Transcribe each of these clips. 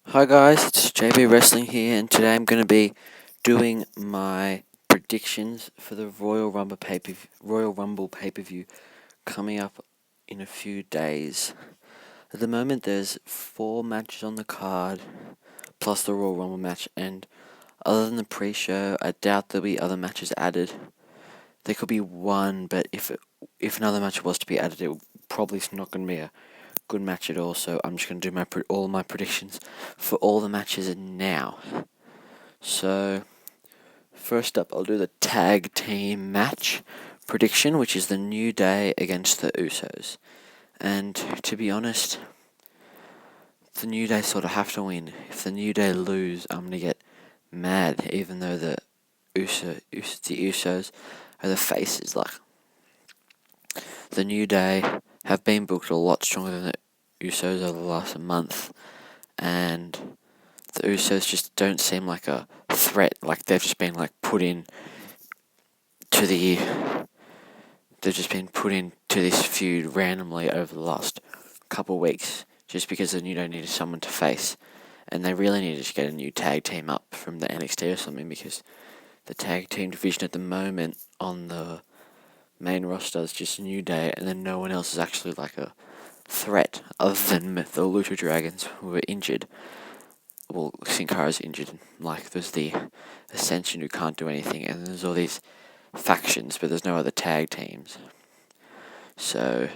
Hi guys, it's JB Wrestling here, and today I'm going to be doing my predictions for the Royal Rumble pay-per-view coming up in a few days. At the moment, there's 4 matches on the card, plus the Royal Rumble match, and other than the pre-show, I doubt there'll be other matches added. There could be one, but if another match was to be added, it probably is not going to be a good match at all. So I'm just going to do all my predictions for all the matches now. So first up, I'll do the tag team match prediction, which is the New Day against the Usos. And to be honest, the New Day sort of have to win. If the New Day lose, I'm gonna get mad, even though the Usos are the faces. Like, the New Day have been booked a lot stronger than the Usos over the last month, and the Usos just don't seem like a threat. Like, they've just been like put in to the they've just been put into this feud randomly over the last couple of weeks, just because the New Day needed someone to face, and they really needed to get a new tag team up from the NXT or something, because the tag team division at the moment on the main roster is just New Day, and then no one else is actually like a threat other than the Lucha Dragons, who were injured. Well, Sin Cara's injured. Like, there's the Ascension, who can't do anything, and there's all these factions, but there's no other tag teams. So,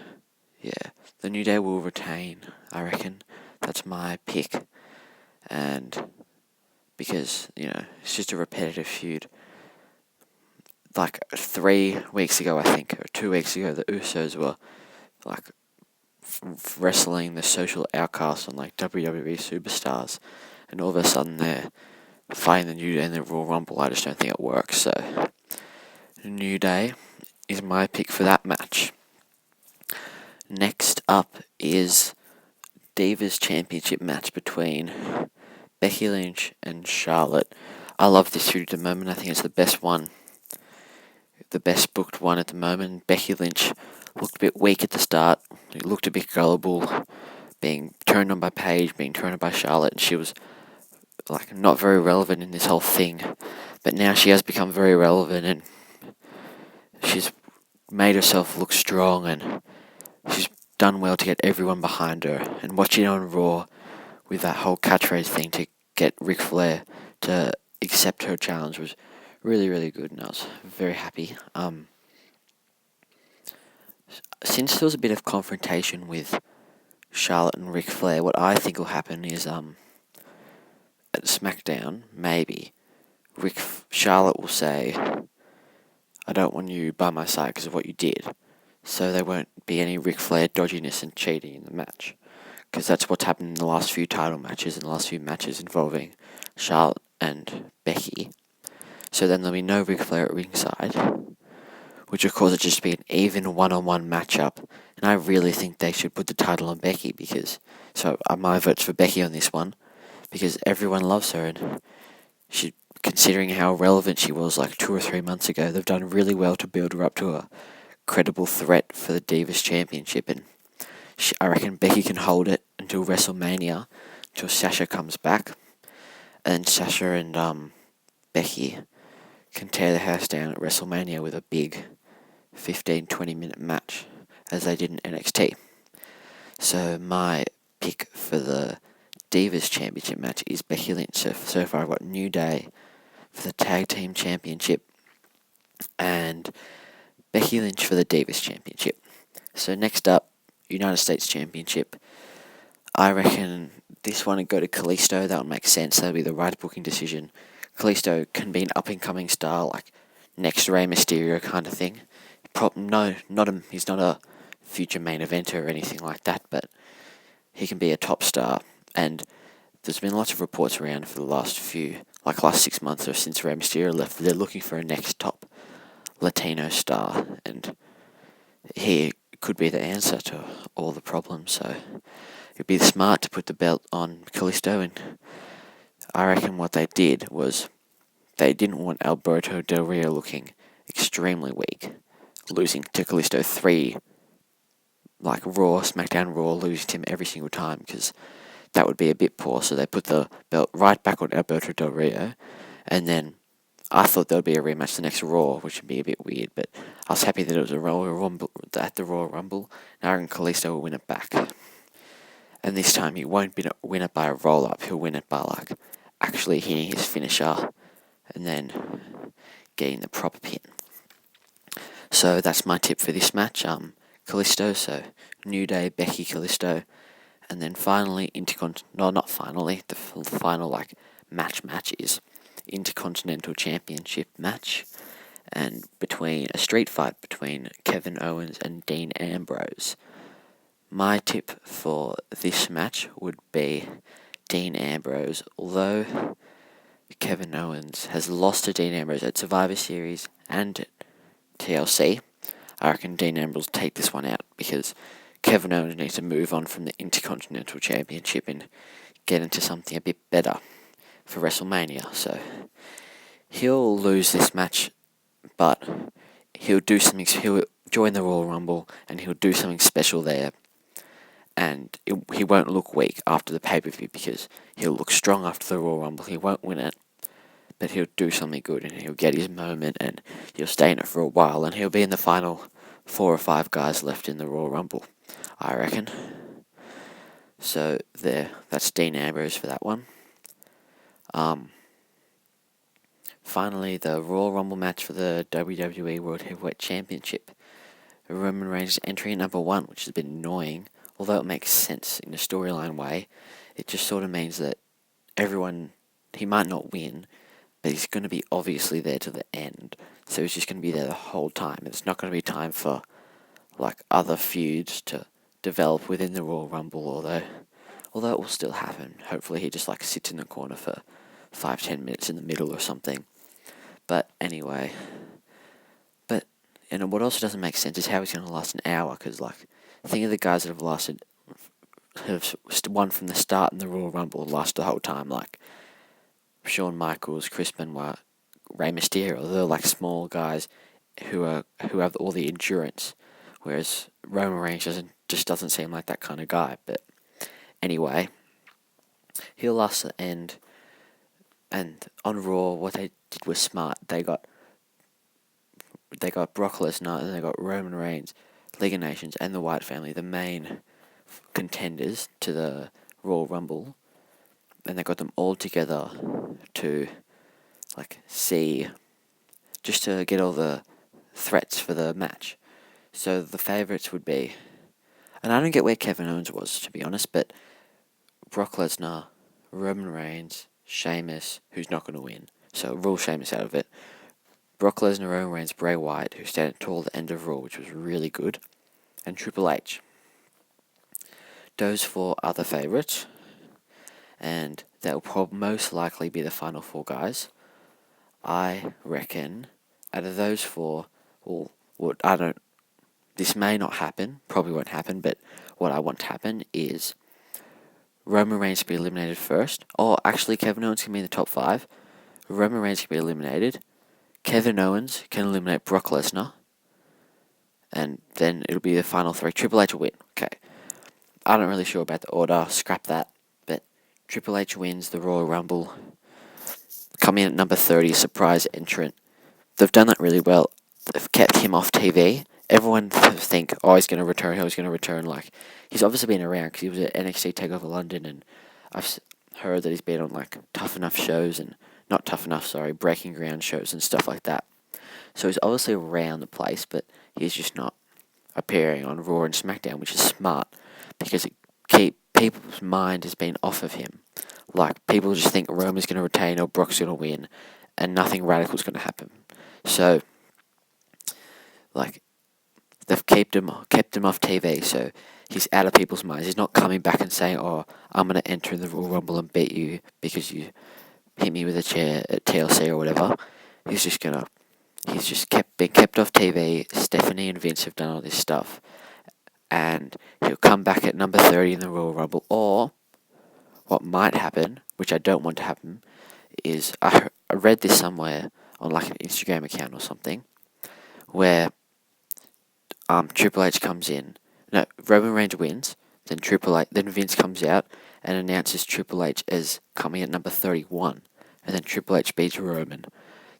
yeah, the New Day will retain, I reckon. That's my pick. And because, it's just a repetitive feud. Like 3 weeks ago, I think, or 2 weeks ago, the Usos were like wrestling the social outcasts on like WWE superstars, and all of a sudden they're fighting the New Day in the Royal Rumble. I just don't think it works. So, New Day is my pick for that match. Next up is Divas Championship match between Becky Lynch and Charlotte. I love this feud at the moment. I think it's the best one, the best booked one at the moment. Becky Lynch looked a bit weak at the start. She looked a bit gullible, being turned on by Paige, being turned on by Charlotte, and she was like not very relevant in this whole thing. But now she has become very relevant, and she's made herself look strong, and she's done well to get everyone behind her. And watching on Raw with that whole catchphrase thing to get Ric Flair to accept her challenge was really, really good, and I was very happy. Since there was a bit of confrontation with Charlotte and Ric Flair, what I think will happen is at SmackDown, maybe Charlotte will say, "I don't want you by my side because of what you did," so there won't be any Ric Flair dodginess and cheating in the match, because that's what's happened in the last few title matches and the last few matches involving Charlotte and Becky. So then there'll be no Ric Flair at ringside, which will cause it just to be an even one-on-one matchup. And I really think they should put the title on Becky, because my vote's for Becky on this one, because everyone loves her, and considering how relevant she was like 2 or 3 months ago, they've done really well to build her up to a credible threat for the Divas Championship, and I reckon Becky can hold it until WrestleMania, until Sasha comes back, and Sasha and Becky can tear the house down at WrestleMania with a big 15-20 minute match, as they did in NXT. So my pick for the Divas Championship match is Becky Lynch. So far I've got New Day for the Tag Team Championship and Becky Lynch for the Divas Championship. So next up, United States Championship. I reckon this one would go to Kalisto. That would make sense. That would be the right booking decision. Kalisto can be an up-and-coming star, like next Rey Mysterio kind of thing. No, not him. He's not a future main eventer or anything like that, but he can be a top star. And there's been lots of reports around for the last 6 months or since Rey Mysterio left. They're looking for a next top Latino star, and he could be the answer to all the problems. So it'd be smart to put the belt on Kalisto, and I reckon what they did was they didn't want Alberto Del Rio looking extremely weak, losing to Kalisto 3, like Raw, SmackDown Raw, losing to him every single time, because that would be a bit poor. So they put the belt right back on Alberto Del Rio, and then I thought there would be a rematch the next Raw, which would be a bit weird, but I was happy that it was a Royal Rumble at the Royal Rumble. Now I reckon Kalisto will win it back, and this time he won't win it by a roll up. He'll win it by like actually hitting his finisher, and then getting the proper pin. So that's my tip for this match. Kalisto, so New Day, Becky, Kalisto, and then finally not finally, the final like match is Intercontinental Championship match, and between a street fight between Kevin Owens and Dean Ambrose. My tip for this match would be Dean Ambrose, although Kevin Owens has lost to Dean Ambrose at Survivor Series and TLC. I reckon Dean Ambrose will take this one out because Kevin Owens needs to move on from the Intercontinental Championship and get into something a bit better for WrestleMania. So he'll lose this match, but he'll do something. He'll join the Royal Rumble and he'll do something special there. And he won't look weak after the pay-per-view because he'll look strong after the Royal Rumble. He won't win it, but he'll do something good and he'll get his moment and he'll stay in it for a while and he'll be in the final 4 or 5 guys left in the Royal Rumble, I reckon. So that's Dean Ambrose for that one. Finally, the Royal Rumble match for the WWE World Heavyweight Championship. Roman Reigns entry at number 1, which has been annoying, although it makes sense in a storyline way. It just sort of means that he might not win, but he's going to be obviously there to the end. So he's just going to be there the whole time. It's not going to be time for like other feuds to develop within the Royal Rumble, although it will still happen. Hopefully he just like sits in the corner for 5-10 minutes in the middle or something. But anyway, and what also doesn't make sense is how he's going to last an hour, because like think of the guys that have won from the start in the Royal Rumble and last the whole time, like Shawn Michaels, Chris Benoit, Rey Mysterio. They're like small guys who have all the endurance, whereas Roman Reigns doesn't seem like that kind of guy. But anyway, he'll last the end. And on Raw, what they did was smart. They got Brock Lesnar and they got Roman Reigns, League of Nations, and the Wyatt family, the main contenders to the Royal Rumble, and they got them all together to just to get all the threats for the match. So the favourites would be, and I don't get where Kevin Owens was, to be honest, but Brock Lesnar, Roman Reigns, Sheamus, who's not going to win, so rule Sheamus out of it. Brock Lesnar, Roman Reigns, Bray Wyatt, who stayed tall at the end of Raw, which was really good, and Triple H. Those 4 other favourites, and that will most likely be the final 4 guys. I reckon out of those 4, this may not happen, probably won't happen, but what I want to happen is Roman Reigns to be eliminated first, or actually Kevin Owens can be in the top 5, Roman Reigns can be eliminated, Kevin Owens can eliminate Brock Lesnar, and then it'll be the final 3. Triple H will win. Okay. I'm not really sure about the order, scrap that, but Triple H wins the Royal Rumble, coming in at number 30, surprise entrant. They've done that really well. They've kept him off TV. Everyone think, he's going to return, like, he's obviously been around because he was at NXT TakeOver London, and I've heard that he's been on, like, Tough Enough shows, and, not Tough Enough, sorry, Breaking Ground shows and stuff like that. So he's obviously around the place, but he's just not appearing on Raw and SmackDown, which is smart, because people's mind has been off of him. Like, people just think Roman's going to retain or Brock's going to win, and nothing radical's going to happen. So, like, they've kept him off TV, so he's out of people's minds. He's not coming back and saying, I'm going to enter in the Royal Rumble and beat you because you hit me with a chair at TLC or whatever. He's just been kept off TV. Stephanie and Vince have done all this stuff, and he'll come back at number 30 in the Royal Rumble. Or what might happen, which I don't want to happen, is I read this somewhere on like an Instagram account or something, where Triple H comes in. No, Roman Reigns wins. Then Vince comes out and announces Triple H as coming at number 31, and then Triple H beats Roman.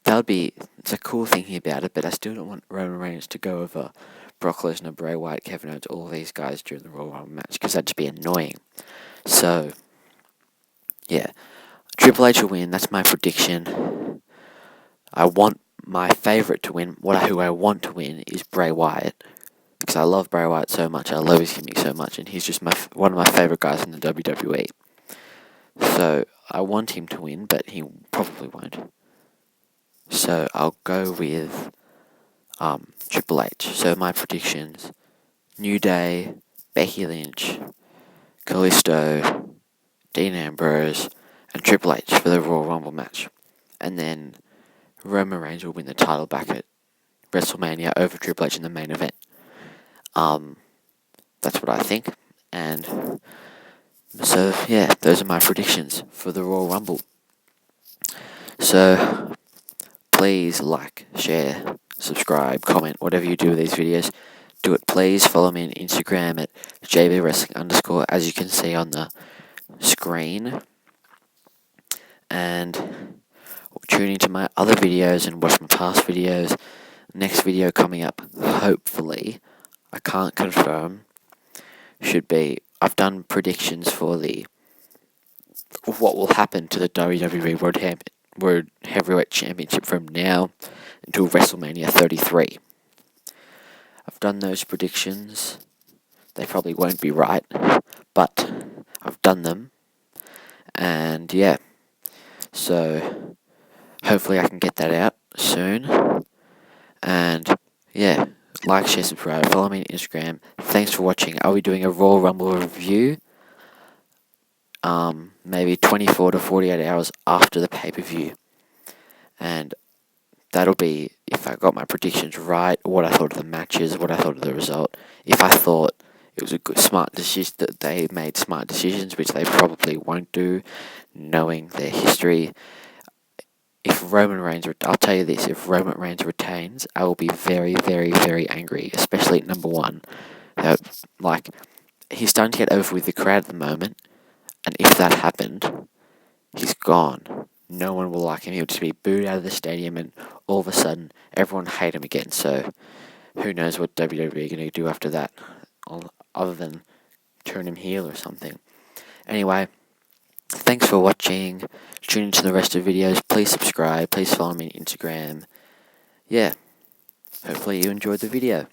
It's a cool thing about it, but I still don't want Roman Reigns to go over Brock Lesnar, Bray Wyatt, Kevin Owens, all these guys during the Royal Rumble match, because that'd just be annoying. So, yeah, Triple H will win. That's my prediction. I want my favourite to win. Who I want to win is Bray Wyatt, because I love Bray Wyatt so much. I love his gimmick so much, and he's just one of my favourite guys in the WWE. So I want him to win, but he probably won't. So I'll go with Triple H. So my predictions: New Day, Becky Lynch, Kalisto, Dean Ambrose, and Triple H for the Royal Rumble match. And then Roman Reigns will win the title back at WrestleMania over Triple H in the main event. That's what I think. And so, yeah, those are my predictions for the Royal Rumble. So, please like, share, subscribe, comment, whatever you do with these videos. Do it, please. Follow me on Instagram at jbwrestling_, as you can see on the screen. And tune into my other videos and watch my past videos. Next video coming up, hopefully, I can't confirm, should be, I've done predictions for what will happen to the WWE World Heavyweight Championship from now until WrestleMania 33. I've done those predictions. They probably won't be right, but I've done them. And yeah, so hopefully I can get that out soon. And yeah, like, share, subscribe, follow me on Instagram. Thanks for watching. I'll be doing a Royal Rumble review, maybe 24 to 48 hours after the pay-per-view. And that'll be if I got my predictions right, what I thought of the matches, what I thought of the result. If I thought it was a good, smart decision, that they made smart decisions, which they probably won't do, knowing their history. I'll tell you this, if Roman Reigns retains, I will be very, very, very angry, especially at number one. He's starting to get over with the crowd at the moment, and if that happened, he's gone. No one will like him. He'll just be booed out of the stadium, and all of a sudden, everyone hate him again. So, who knows what WWE are going to do after that, other than turn him heel or something. Anyway, thanks for watching. Tune into the rest of the videos. Please subscribe. Please follow me on Instagram. Yeah, hopefully you enjoyed the video.